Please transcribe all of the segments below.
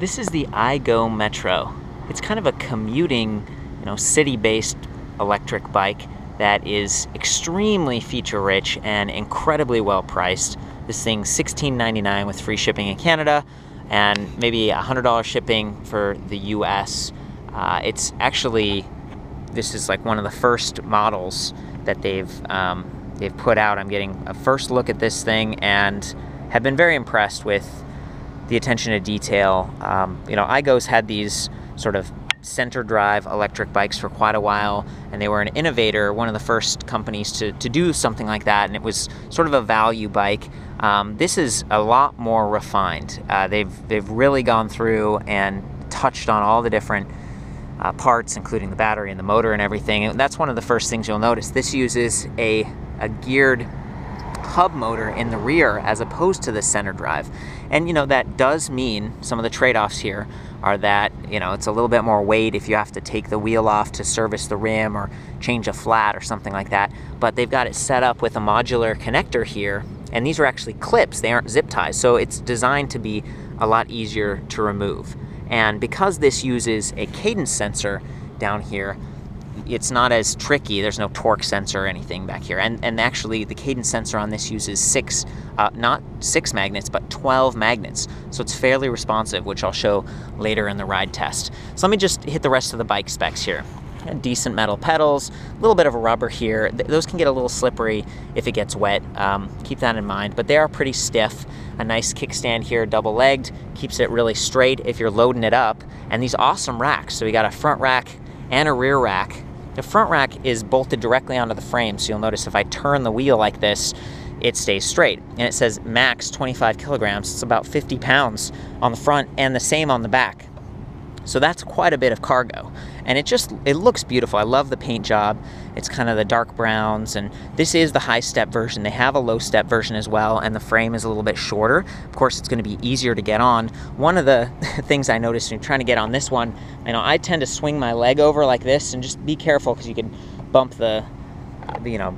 This is the iGo Metro. It's kind of a commuting, city-based electric bike that is extremely feature-rich and incredibly well-priced. This thing's $16.99 with free shipping in Canada and maybe $100 shipping for the US. It's actually, this is like one of the first models that they've put out. I'm getting a first look at this thing and have been very impressed with the attention to detail. iGo's had these sort of center drive electric bikes for quite a while, and they were an innovator, one of the first companies to do something like that, and it was sort of a value bike. This is a lot more refined. They've really gone through and touched on all the different parts, including the battery and the motor and everything. And that's one of the first things you'll notice. This uses a geared hub motor in the rear as opposed to the center drive. And that does mean some of the trade-offs here are that it's a little bit more weight if you have to take the wheel off to service the rim or change a flat or something like that. But they've got it set up with a modular connector here, and these are actually clips, they aren't zip ties, so it's designed to be a lot easier to remove. And because this uses a cadence sensor down here, it's not as tricky. There's no torque sensor or anything back here. And actually the cadence sensor on this uses not 6 magnets, but 12 magnets. So it's fairly responsive, which I'll show later in the ride test. So let me just hit the rest of the bike specs here. Decent metal pedals, a little bit of a rubber here. Those can get a little slippery if it gets wet. Keep that in mind, but they are pretty stiff. A nice kickstand here, double-legged, keeps it really straight if you're loading it up. And these awesome racks. So we got a front rack and a rear rack. The front rack is bolted directly onto the frame, so you'll notice if I turn the wheel like this, it stays straight. And it says max 25 kilograms. It's about 50 pounds on the front and the same on the back. So that's quite a bit of cargo. And it looks beautiful. I love the paint job. It's kind of the dark browns, and this is the high step version. They have a low step version as well, and the frame is a little bit shorter. Of course, it's going to be easier to get on. One of the things I noticed when trying to get on this one, I tend to swing my leg over like this, and just be careful because you can bump the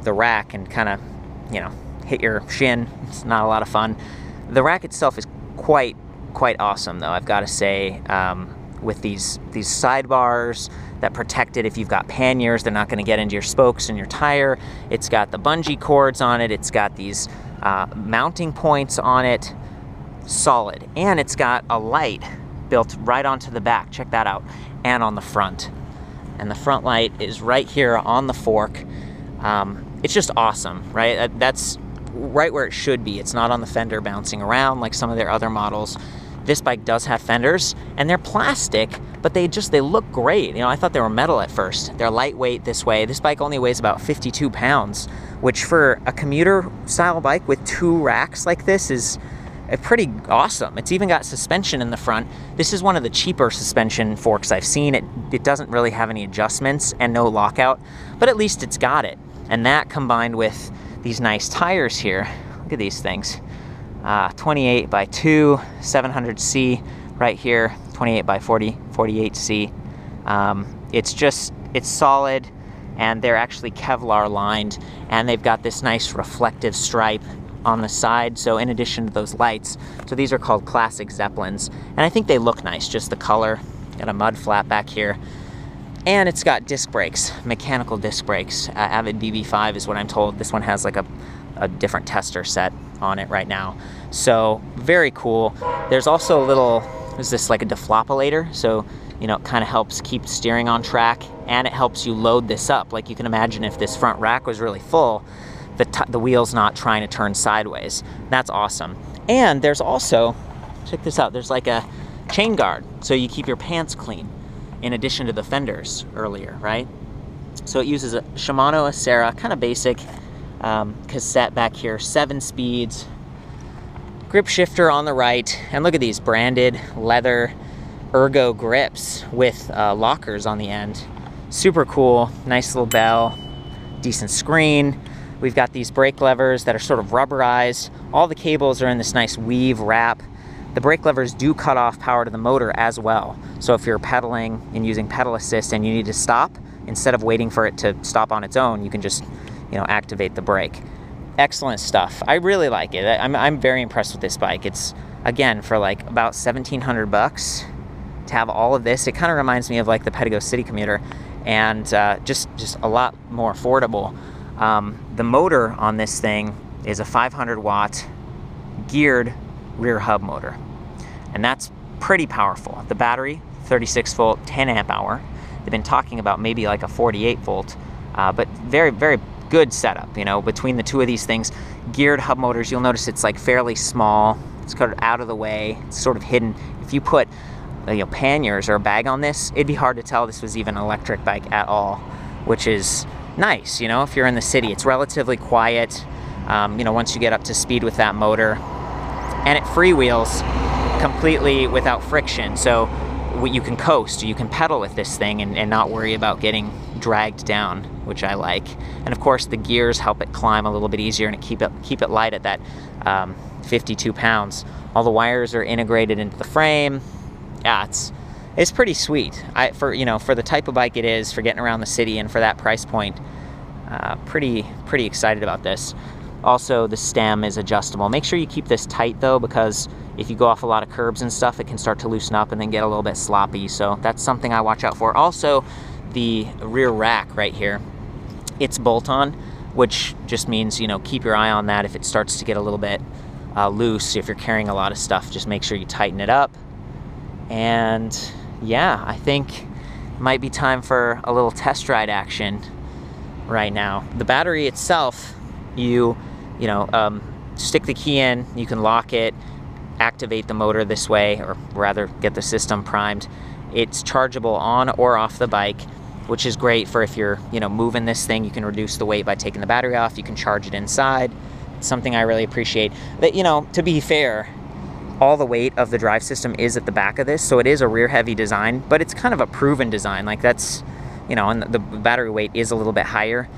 rack and kind of, hit your shin. It's not a lot of fun. The rack itself is quite awesome, though, I've got to say. With these sidebars that protect it if you've got panniers, they're not going to get into your spokes and your tire. It's got the bungee cords on it. It's got these mounting points on it. Solid. And it's got a light built right onto the back. Check that out. And on the front. And the front light is right here on the fork. It's just awesome, right? That's right where it should be. It's not on the fender bouncing around like some of their other models. This bike does have fenders, and they're plastic, but they look great. I thought they were metal at first. They're lightweight this way. This bike only weighs about 52 pounds, which for a commuter style bike with 2 racks like this is pretty awesome. It's even got suspension in the front. This is one of the cheaper suspension forks I've seen. It doesn't really have any adjustments and no lockout, but at least it's got it. And that combined with these nice tires here, look at these things. 28 by 2, 700C right here, 28 by 40, 48C. It's solid, and they're actually Kevlar lined, and they've got this nice reflective stripe on the side, so in addition to those lights. So these are called classic Zeppelins, and I think they look nice, just the color. Got a mud flat back here. And it's got disc brakes, mechanical disc brakes. Avid BB5 is what I'm told. This one has like a different tester set on it right now. So very cool. There's also a little, is this like a deflopulator? So, it kind of helps keep steering on track, and it helps you load this up. Like you can imagine if this front rack was really full, the wheel's not trying to turn sideways. That's awesome. And there's also, check this out, there's like a chain guard, so you keep your pants clean in addition to the fenders earlier, right? So it uses a Shimano Acera, kind of basic cassette back here, 7 speeds, grip shifter on the right, and look at these branded leather ergo grips with lockers on the end. Super cool, nice little bell, decent screen. We've got these brake levers that are sort of rubberized. All the cables are in this nice weave wrap. The brake levers do cut off power to the motor as well. So if you're pedaling and using pedal assist and you need to stop, instead of waiting for it to stop on its own, you can just, activate the brake. Excellent stuff. I really like it. I'm very impressed with this bike. It's, again, for like about 1,700 bucks. to have all of this. It kind of reminds me of like the Pedego City Commuter, and just a lot more affordable. The motor on this thing is a 500 watt geared rear hub motor, and that's pretty powerful. The battery, 36 volt, 10 amp hour. They've been talking about maybe like a 48 volt, but very, very good setup, you know, between the two of these things. Geared hub motors, you'll notice it's like fairly small. It's kind of out of the way. It's sort of hidden. If you put panniers or a bag on this, it'd be hard to tell this was even an electric bike at all, which is nice, you know, if you're in the city. It's relatively quiet, you know, once you get up to speed with that motor. And it freewheels completely without friction, so you can coast, you can pedal with this thing and not worry about getting dragged down, which I like. And of course the gears help it climb a little bit easier and keep it light at that 52 pounds. All the wires are integrated into the frame. Yeah, it's pretty sweet. For the type of bike it is, for getting around the city and for that price point, pretty excited about this. Also, the stem is adjustable. Make sure you keep this tight though, because if you go off a lot of curbs and stuff, it can start to loosen up and then get a little bit sloppy. So that's something I watch out for. Also, the rear rack right here, it's bolt-on, which just means, you know, keep your eye on that. If it starts to get a little bit loose, if you're carrying a lot of stuff, just make sure you tighten it up. And yeah, I think it might be time for a little test ride action right now. The battery itself, you stick the key in, you can lock it, activate the motor this way, or rather get the system primed. It's chargeable on or off the bike, which is great for if you're, you know, moving this thing. You can reduce the weight by taking the battery off. You can charge it inside. It's something I really appreciate. That, you know, to be fair, all the weight of the drive system is at the back of this, so it is a rear heavy design, but it's kind of a proven design. Like that's, you know, and the battery weight is a little bit higher,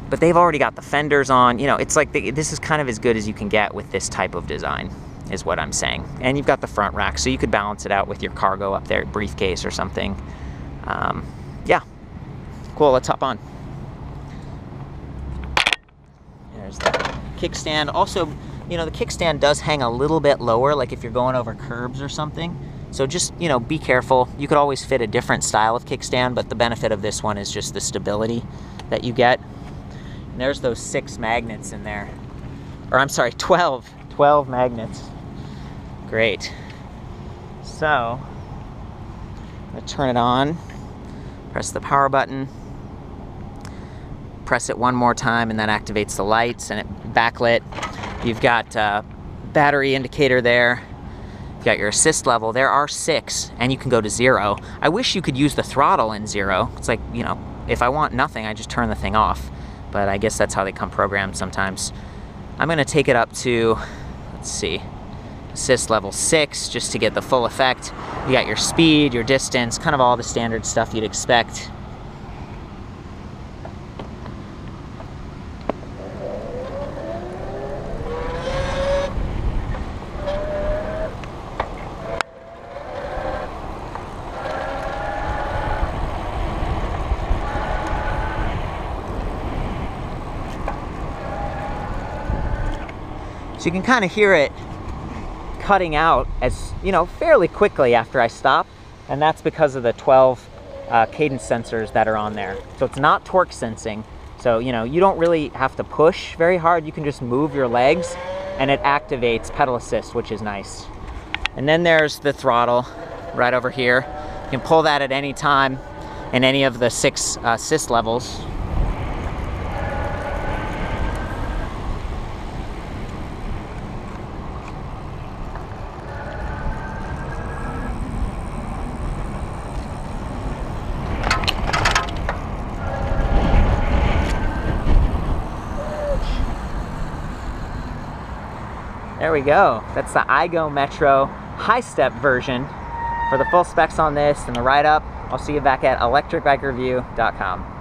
but they've already got the fenders on. You know, it's like this is kind of as good as you can get with this type of design, is what I'm saying. And you've got the front rack, so you could balance it out with your cargo up there, briefcase or something. Yeah, cool, let's hop on. There's the kickstand. Also, you know, the kickstand does hang a little bit lower, like if you're going over curbs or something. So just, you know, be careful. You could always fit a different style of kickstand, but the benefit of this one is just the stability that you get. And there's those 6 magnets in there. Or I'm sorry, 12 magnets. Great. So, I'm gonna turn it on, press the power button, press it one more time, and that activates the lights, and it backlit. You've got battery indicator there. You've got your assist level. There are 6, and you can go to 0. I wish you could use the throttle in 0. It's like, you know, if I want nothing, I just turn the thing off. But I guess that's how they come programmed sometimes. I'm gonna take it up to, let's see, assist level 6, just to get the full effect. You got your speed, your distance, kind of all the standard stuff you'd expect. So you can kind of hear it cutting out, as you know, fairly quickly after I stop, and that's because of the 12 cadence sensors that are on there. So it's not torque sensing, so you know, you don't really have to push very hard. You can just move your legs and it activates pedal assist, which is nice. And then there's the throttle right over here. You can pull that at any time in any of the 6 assist levels. There we go. That's the iGo Metro high step version. For the full specs on this and the write-up, I'll see you back at ElectricBikeReview.com.